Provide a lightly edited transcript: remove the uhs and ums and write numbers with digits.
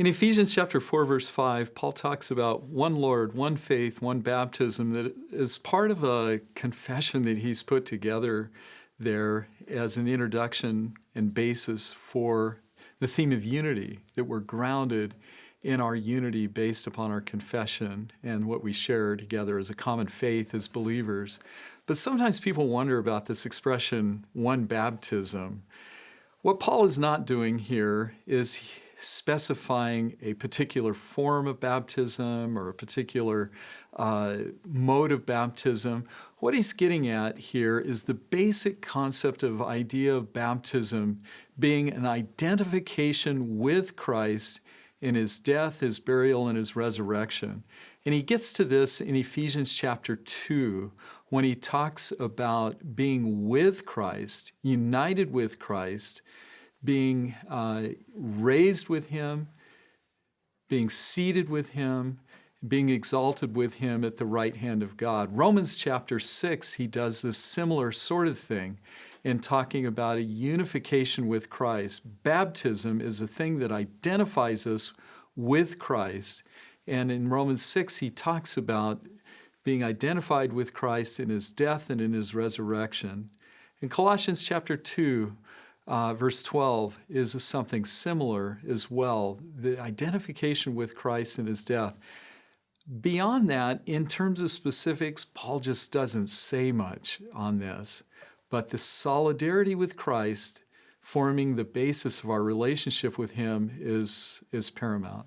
In Ephesians chapter 4, verse 5, Paul talks about one Lord, one faith, one baptism that is part of a confession that he's put together there as an introduction and basis for the theme of unity, that we're grounded in our unity based upon our confession and what we share together as a common faith as believers. But sometimes people wonder about this expression, one baptism. What Paul is not doing here is specifying a particular form of baptism or a particular mode of baptism. What he's getting at here is the basic concept of idea of baptism being an identification with Christ in his death, his burial, and his resurrection. And he gets to this in Ephesians chapter 2 when he talks about being with Christ, united with Christ, being raised with him, being seated with him, being exalted with him at the right hand of God. Romans chapter 6, he does this similar sort of thing in talking about a unification with Christ. Baptism is a thing that identifies us with Christ. And in Romans 6, he talks about being identified with Christ in his death and in his resurrection. In Colossians chapter 2, verse 12 is something similar as well, the identification with Christ in his death. Beyond that, in terms of specifics, Paul just doesn't say much on this. But the solidarity with Christ forming the basis of our relationship with him is paramount.